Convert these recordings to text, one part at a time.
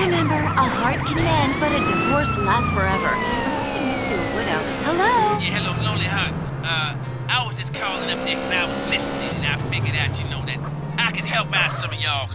Remember, a heart can mend, but a divorce lasts forever. Unless it makes you a widow. Hello? Yeah, hello, Lonely Hearts. I was just calling up there because I was listening and I figured out, that I could help out some of y'all.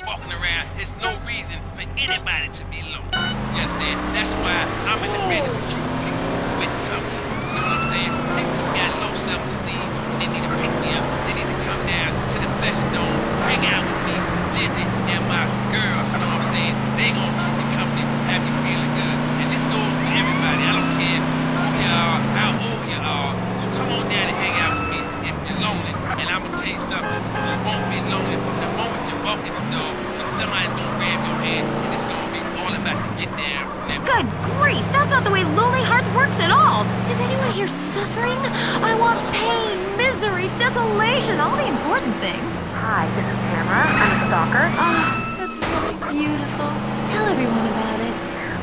Walking around, there's no reason for anybody to be lonely. You understand? That's why I'm in the business of keeping people with company. You know what I'm saying? People who got low self-esteem, they need to pick me up. They need to come down to the Pleasure Dome, hang out with me, Jizzy, and my girls. You know what I'm saying? They gonna keep me company, have you feeling good. And this goes for everybody. I don't care who you are, how old you are. So come on down and hang out with me if you're lonely. And I'm gonna tell you something. You won't be lonely from the moment you walk in the door, because somebody's gonna grab your hand, and it's gonna be all about to get there from there. Good grief, that's not the way Lonely Hearts works at all. Is anyone here suffering? I want pain, misery, desolation, all the important things. Hi, this is Tamara. I'm a stalker. Oh, that's really beautiful. Tell everyone about it.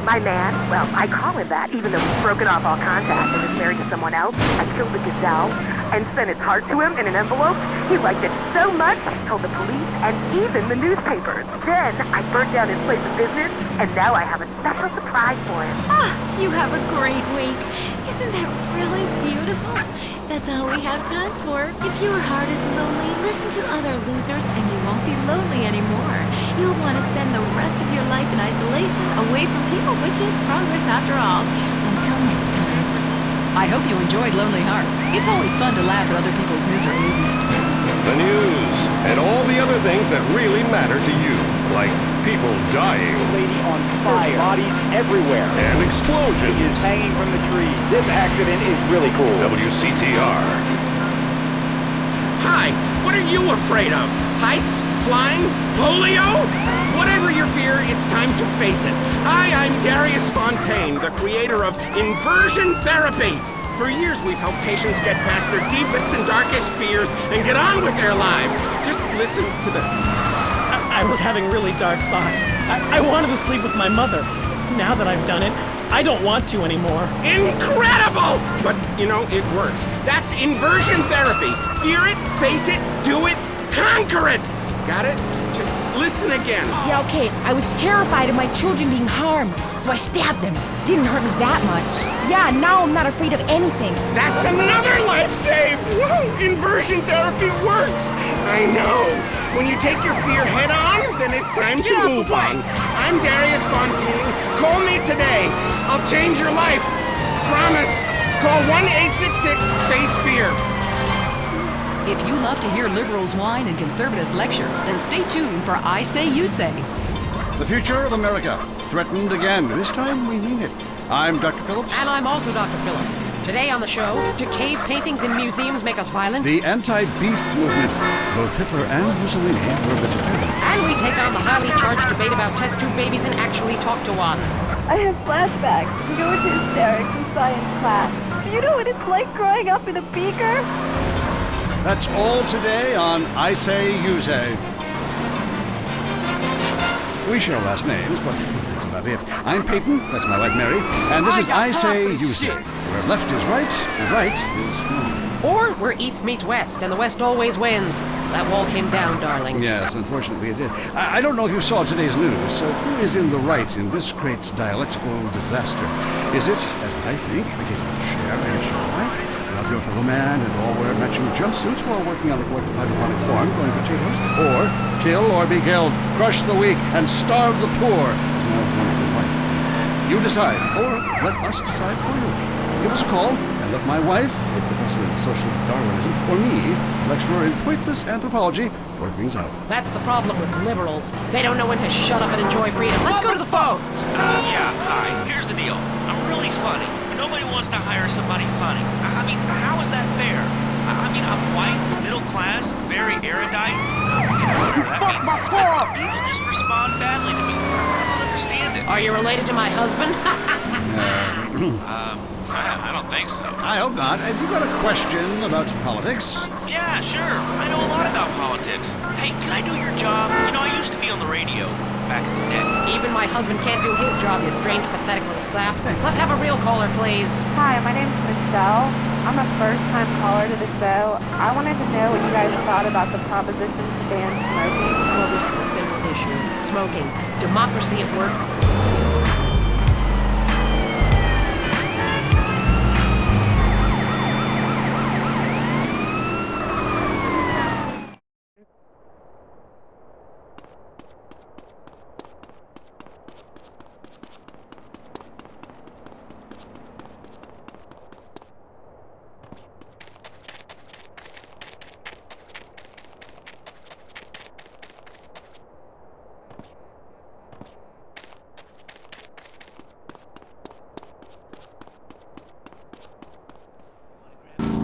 My man, well, I call him that, even though he's broken off all contact and is married to someone else. I killed the gazelle and sent its heart to him in an envelope. He liked it so much, he told the police and even the newspapers. Then I burnt down his place of business, and now I have a special surprise for him. Ah, you have a great week. Isn't that really beautiful? That's all we have time for. If your heart is lonely, listen to other losers and you won't be lonely anymore. You'll want to spend the rest of your life in isolation, away from people, which is progress after all. Until next time. I hope you enjoyed Lonely Hearts. It's always fun to laugh at other people's misery, isn't it? The news, and all the other things that really matter to you, like people dying, Lady on fire, bodies everywhere, and explosions. He is hanging from the tree. This accident is really cool. WCTR. Hi, what are you afraid of? Heights? Flying? Polio? Whatever your fear, it's time to face it. Hi, I'm Darius Fontaine, the creator of Inversion Therapy. For years, we've helped patients get past their deepest and darkest fears and get on with their lives. Just listen to this. I was having really dark thoughts. I wanted to sleep with my mother. Now that I've done it, I don't want to anymore. Incredible! But, it works. That's inversion therapy. Fear it, face it, do it, conquer it! Got it? Just listen again. Yeah, okay. I was terrified of my children being harmed, so I stabbed them. Didn't hurt me that much. Yeah, now I'm not afraid of anything. That's another life saved! Inversion therapy works! I know. When you take your fear head on, then it's time to move on. I'm Darius Fontaine. Call me today. I'll change your life. Promise. Call 1-866-FACE-FEAR. If you love to hear liberals whine and conservatives lecture, then stay tuned for I Say You Say. The future of America, threatened again. This time we mean it. I'm Dr. Phillips. And I'm also Dr. Phillips. Today on the show, do cave paintings in museums make us violent? The anti-beef movement. Both Hitler and Mussolini were vegetarian. And we take on the highly charged debate about test tube babies and actually talk to one. I have flashbacks and go into hysterics in science class. Do you know what it's like growing up in a beaker? That's all today on I Say You Say. We share last names, but that's about it. I'm Peyton, that's my wife Mary, and this is I Say You Say, where left is right and right is wrong. Or where east meets west, and the west always wins. That wall came down, darling. Yes, unfortunately it did. I don't know if you saw today's news, so who is in the right in this great dialectical disaster? Is it, as I think, the case of share and share alike? Love your fellow man and all wear matching jumpsuits while working on a 4 to 5 aquatic farm growing potatoes? Or kill or be killed, crush the weak, and starve the poor, as my wonderful wife. You decide, or let us decide for you. Give us a call and let my wife, a professor in social Darwinism, or me, lecturer in pointless anthropology, work things out. That's the problem with liberals. They don't know when to shut up and enjoy freedom. Let's go to the phones. Yeah, hi. Here's the deal. I'm really funny. Nobody wants to hire somebody funny. I mean, how is that fair? I mean, I'm white, middle class, very erudite. Whatever that means. People just respond badly to me. I don't understand it. Are you related to my husband? I don't think so. I hope not. Have you got a question about politics? Yeah, sure. I know a lot about politics. Hey, can I do your job? I used to be on the radio. back in the day. Even my husband can't do his job, you strange, pathetic little sap. Let's have a real caller, please. Hi, my name's Michelle. I'm a first-time caller to the show. I wanted to know what you guys thought about the proposition to ban smoking. Well, this is a simple issue. Smoking. Democracy at work.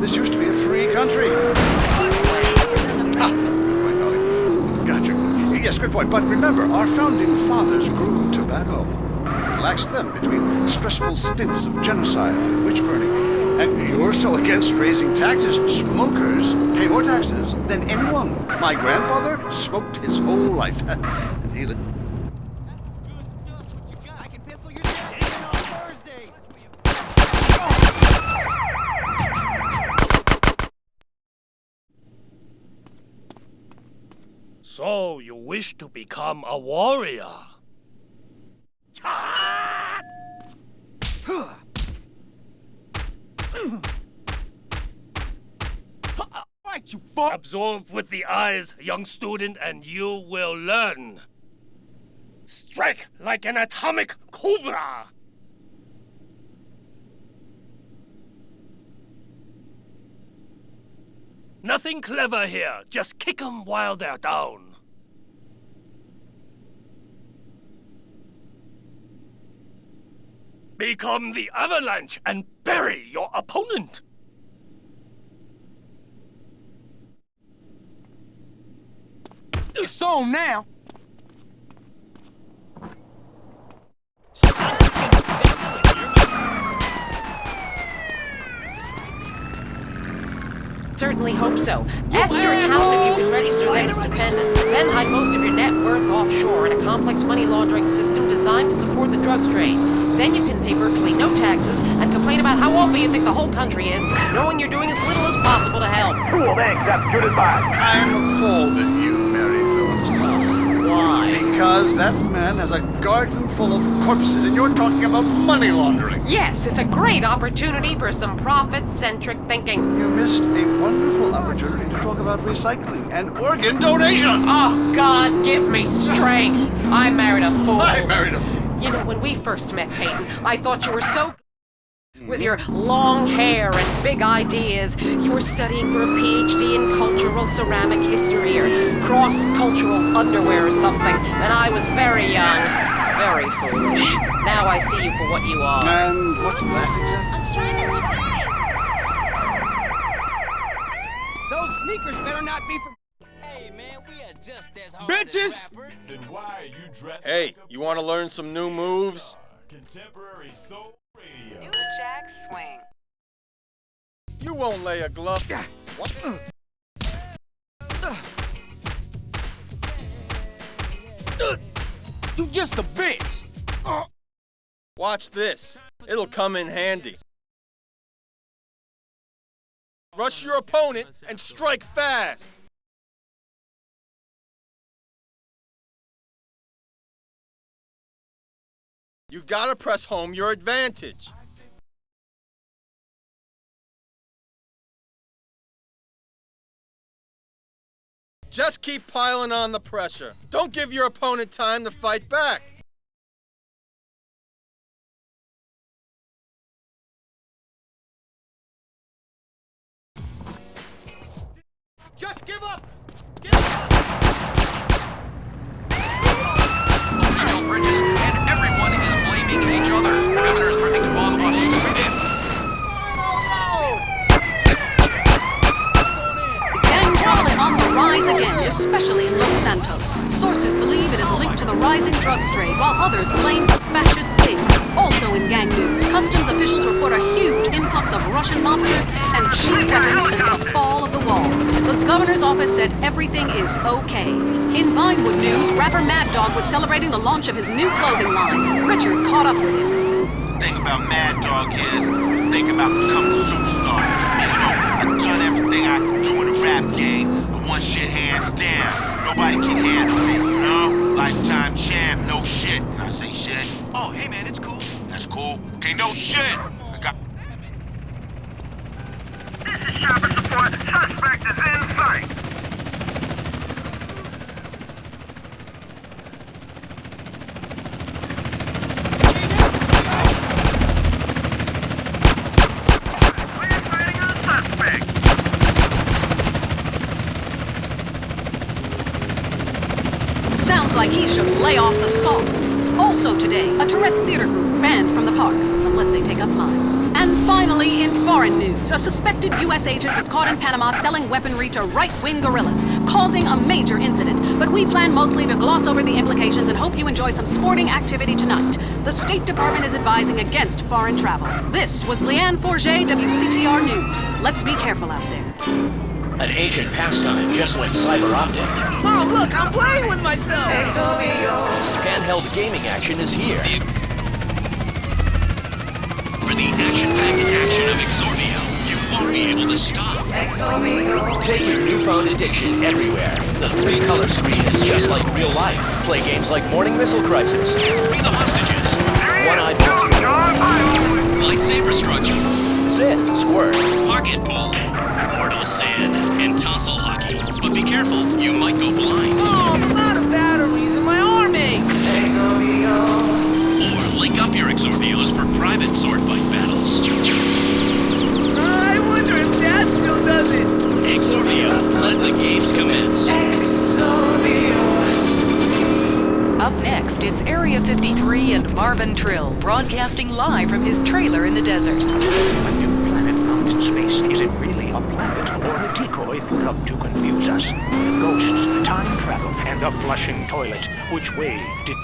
This used to be a free country. Gotcha. Yes, good point. But remember, our founding fathers grew tobacco. Relaxed them between stressful stints of genocide and witch burning. And you're so against raising taxes. Smokers pay more taxes than anyone. My grandfather smoked his whole life. And he lived. So, you wish to become a warrior? What, you fuck? Absorb with the eyes, young student, and you will learn. Strike like an atomic cobra! Nothing clever here. Just kick 'em while they're down. Become the avalanche and bury your opponent. It's on now. Certainly hope so. Ask your accountant if you can register them as dependents. Then hide most of your net worth offshore in a complex money laundering system designed to support the drugs trade. Then you can pay virtually no taxes and complain about how awful you think the whole country is, knowing you're doing as little as possible to help. Cool, thanks. That's good advice. I'm appalled at you, Mary Phillips. Why? Because that man has a garden full of corpses and you're talking about money laundering. Yes, it's a great opportunity for some profit-centric thinking. You missed a wonderful opportunity to talk about recycling and organ donation. Oh, God, give me strength. I married a fool. I married a fool. You know, when we first met, Peyton, I thought you were so... With your long hair and big ideas, you were studying for a PhD in cultural ceramic history or cross-cultural underwear or something, and I was very young, very foolish. Now I see you for what you are. And what's that exactly? I'm trying to try. Those sneakers better not be from... Hey man, we are just as hard Bitches! as rappers. Then why are you dressed Hey, like a you want to learn some new moves? contemporary soul radio? New Jack Swing. You won't lay a glove. What? You just a bitch. Watch this. It'll come in handy. Rush your opponent and strike fast. You gotta press home your advantage. Just keep piling on the pressure. Don't give your opponent time to fight back. Just give up. Rebuild bridges, and everyone is blaming each other. The governor is threatening to bomb Australia. Gang trouble is on the rise again, especially in Los Santos. Sources believe it is linked to the rising drugs trade, while others blame the fascist pigs. Also in gang news, customs officials report a huge influx of Russian mobsters and cheap weapons since the fall of the wall. The governor's office said everything is okay. In Vinewood news, rapper Mad Dog was celebrating the launch of his new clothing line. Richard caught up with him. The thing about Mad Dog is, think about becoming a superstar. And you know, I've done everything I can do in the rap game. I won shit hands down. Nobody can handle me, you know? Lifetime champ, no shit. Can I say shit? Oh, hey man, it's cool. That's cool. Okay, no shit. I got... This is Shopper Support. Suspect is in sight. Sounds like he should lay off the sauce. Also today, a Tourette's theater group banned from the park, unless they take up mine. And finally, in foreign news, a suspected U.S. agent was caught in Panama selling weaponry to right-wing guerrillas, causing a major incident. But we plan mostly to gloss over the implications and hope you enjoy some sporting activity tonight. The State Department is advising against foreign travel. This was Leanne Forget, WCTR News. Let's be careful out there. An ancient pastime just went cyber optic. Mom, look, I'm playing with myself! Exo-ro! Handheld gaming action is here. For the action-packed action of Exordio, you won't be able to stop. Exo-ro! Take your newfound addiction everywhere. The 3-color screen is just like real life. Play games like Morning Missile Crisis. Free the hostages. One-eyed monster. Lightsaber struggle. Sith, squirt. Pocket pull. Mortal sand. And tonsil hockey. But be careful, you might go blind. Mom, I'm out of batteries and my arm aches! Exo-ro! Or link up your Exorbios for private sword fight battles. I wonder if Dad still does it! Exordio, let the games commence. Up next, it's Area 53 and Marvin Trill, broadcasting live from his trailer in the desert. A new planet found in space. Is it really a planet or a decoy put up to confuse us? Ghosts, time travel, and the flushing toilet. Which way did...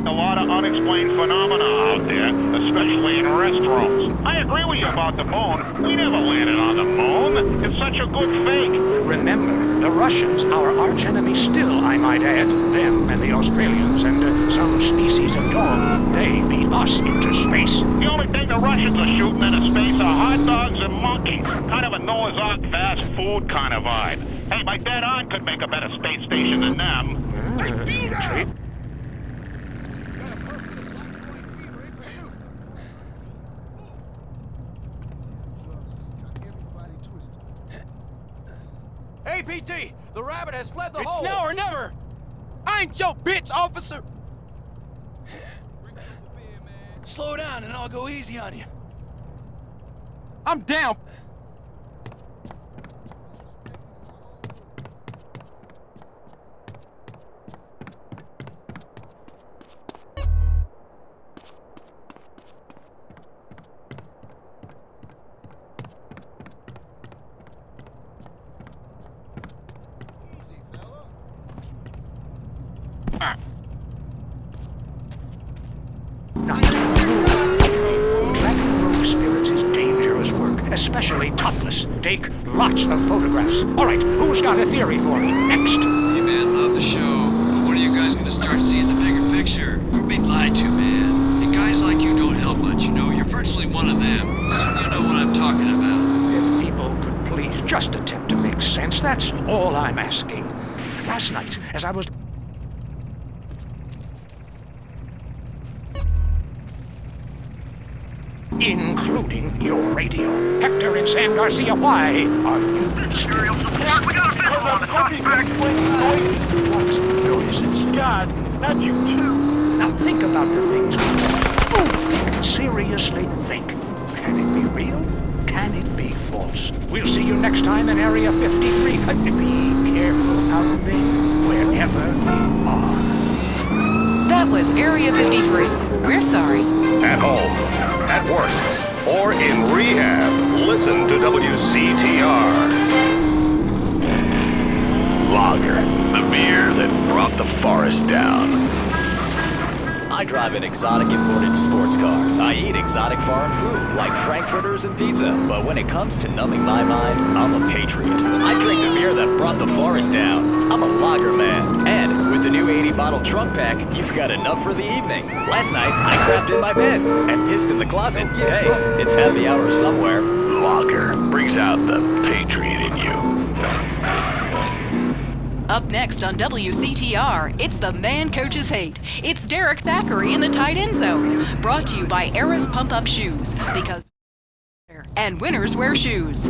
A lot of unexplained phenomena out there, especially in restaurants. I agree with you about the moon. We never landed on the moon. It's such a good fake. Remember, the Russians, our archenemy still, I might add. Them and the Australians and some species of dog, they beat us into space. The only thing the Russians are shooting into space are hot dogs and monkeys. Kind of a Noah's Ark fast food kind of vibe. Hey, my dead aunt could make a better space station than them. Hey, PT! The rabbit has fled the It's hole! now or never! I ain't your bitch, officer! Slow down and I'll go easy on you. I'm down! Tracking rogue spirits is dangerous work, especially topless. Take lots of photographs. All right, who's got a theory for me? Next. Hey man, love the show, but when are you guys gonna start seeing the bigger picture? We're being lied to, man. And guys like you don't help much, you know? You're virtually one of them. Soon you know what I'm talking about. If people could please just attempt to make sense, that's all I'm asking. Last night, as I was... including your radio. Hector and San Garcia, why are you... Imperial support, we got a visual on the suspect! What noises? God, not you too! Now think about the things... think. Seriously, think. Can it be real? Can it be false? We'll see you next time in Area 53. Be careful out there, wherever you are. That was Area 53. We're sorry. At home, at work, or in rehab, listen to WCTR. Live. Lager, the beer that brought the forest down. I drive an exotic imported sports car. I eat exotic foreign food, like frankfurters and pizza. But when it comes to numbing my mind, I'm a patriot. I drink the beer that brought the forest down. I'm a lager man. And with the new 80-bottle trunk pack, you've got enough for the evening. Last night, I crapped in my bed and pissed in the closet. Hey, it's happy hour somewhere. Lager brings out the patriot in you. Up next on WCTR, it's the Man Coaches Hate. It's Derek Thackeray in the tight end zone. Brought to you by Eris Pump Up Shoes. Because and winners wear shoes.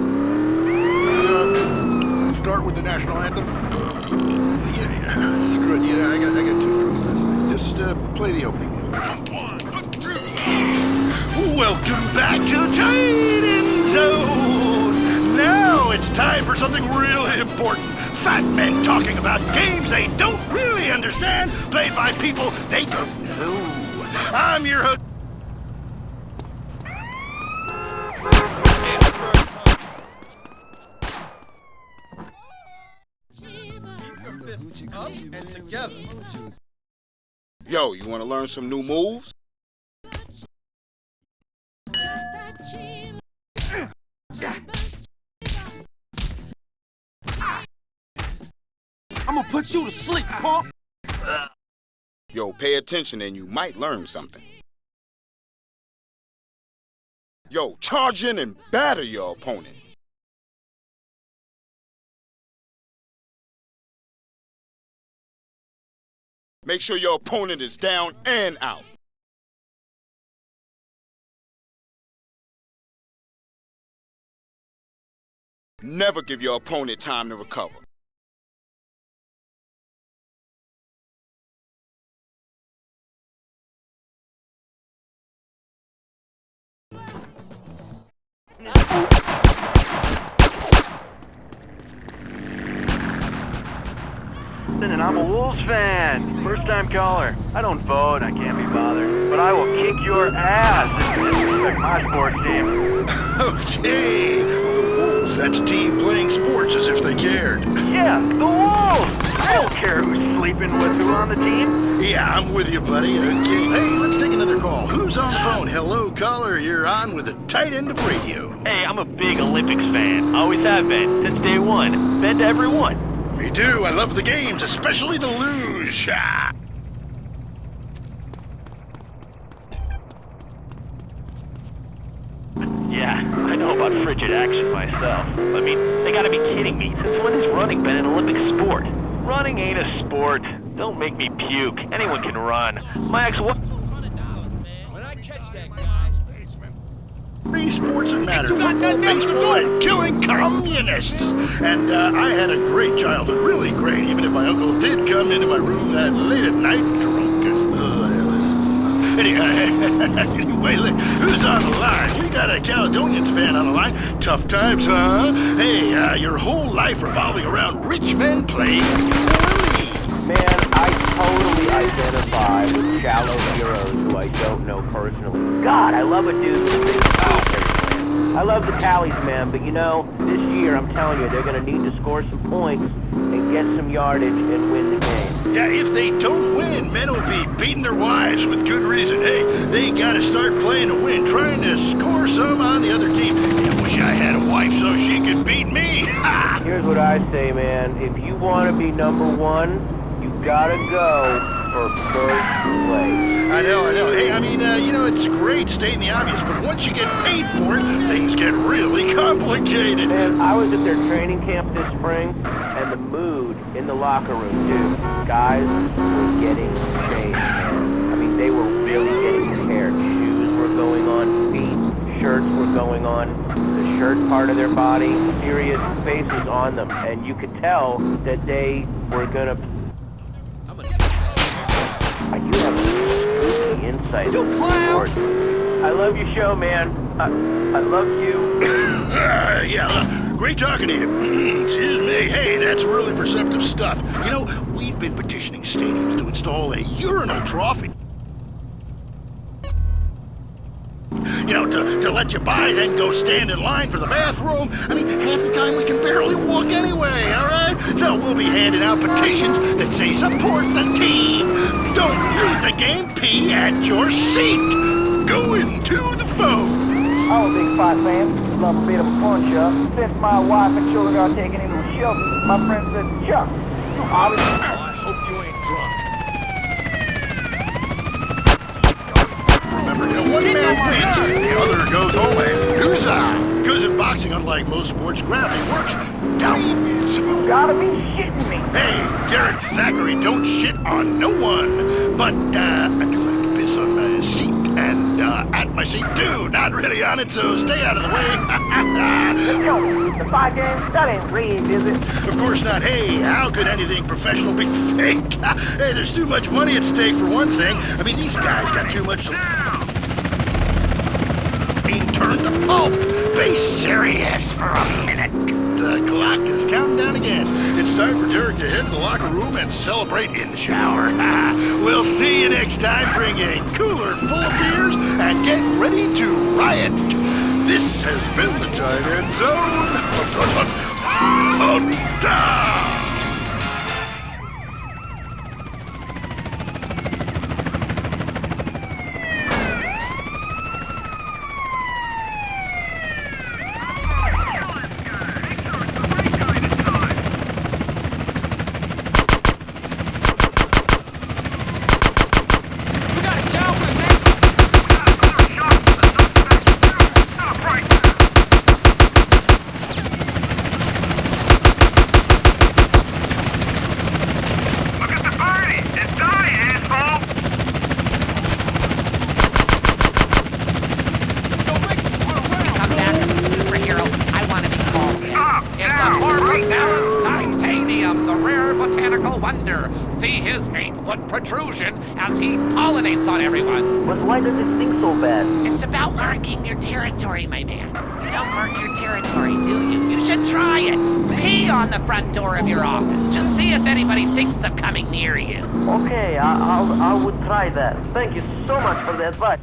Start with the national anthem. Yeah, screw it. Yeah, I got too drunk last night. Just play the opening. Welcome back to Tight End Zone. Now it's time for something really important. Fat men talking about games they don't really understand, played by people they don't know. I'm your host. Up and together. Yo, you want to learn some new moves? I'm gonna put you to sleep, punk! Yo, pay attention and you might learn something. Yo, charge in and batter your opponent. Make sure your opponent is down and out. Never give your opponent time to recover. And I'm a Wolves fan. First time caller. I don't vote, I can't be bothered. But I will kick your ass if you disrespect my sports team. Okay, the Wolves, that's a team playing sports as if they cared. Yeah, the Wolves! I don't care who's sleeping with who on the team. Yeah, I'm with you, buddy. Okay, hey, let's take another call. Who's on the phone? Hello, caller. You're on with the tight end of radio. Hey, I'm a big Olympics fan. Always have been, since day one. Been to every one. Me too. I love the games, especially the luge. Ah. Yeah, I know about frigid action myself. I mean, they gotta be kidding me. Since when has running been an Olympic sport? Running ain't a sport. Don't make me puke. Anyone can run. My ex-wife... Three sports that matter: football, baseball, and killing communists. And I had a great childhood, really great, even if my uncle did come into my room that late at night drunk. And, anyway, who's on the line? We got a Caledonians fan on the line. Tough times, huh? Hey, your whole life revolving around rich men playing poorly. Man, I totally identify with shallow heroes who I don't know personally. God, I love a dude with a big plan. I love the tallies, man, but you know, this year, I'm telling you, they're going to need to score some points and get some yardage and win the game. Yeah, if they don't win, men will be beating their wives with good reason. Hey, they got to start playing to win, trying to score some on the other team. I wish I had a wife so she could beat me. Here's what I say, man. If you want to be number one, you gotta go for first place. I know. Hey, I mean, you know, it's great stating the obvious, but once you get paid for it, things get really complicated. Man, I was at their training camp this spring, and the mood in the locker room, dude, guys were getting changed, man. I mean, they were really getting prepared. Shoes were going on, feet, shirts were going on, the shirt part of their body, serious faces on them, and you could tell that they were gonna... You have spooky insight into sports. I love your show, man. I love you. Yeah, great talking to you. Excuse me. Hey, that's really perceptive stuff. You know, we've been petitioning stadiums to install a urinal trough. to let you buy, then go stand in line for the bathroom. I mean, half the time we can barely walk anyway, all right? So we'll be handing out petitions that say support the team. Don't leave the game, pee at your seat. Go into the phone. I'm a big fight fan. Love a bit of a punch-up. Since my wife and children are taken into a shelter, my friend said, Chuck, you obviously... I hope you ain't drunk. Remember, one man wins, the other goes home and huzzah! Because in boxing, unlike most sports, gravity works downs. You gotta be shitting me. Hey, Derek Thackeray, don't shit on no one. But, I do like to piss on my seat and, at my seat too. Not really on it, so stay out of the way. The fight game, that ain't rigged, is it? Of course not. Hey, how could anything professional be fake? Hey, there's too much money at stake for one thing. I mean, these guys got too much being turned to pulp. Be serious for a minute. The clock is counting down again. It's time for Derek to head to the locker room and celebrate in the shower. We'll see you next time. Bring a cooler full of beers and get ready to riot. This has been the Tight End Zone. See his 8-foot protrusion as he pollinates on everyone. But why does it sting so bad? It's about marking your territory, my man. You don't mark your territory, do you? You should try it. Pee on the front door of your office. Just see if anybody thinks of coming near you. Okay, I would try that. Thank you so much for the advice.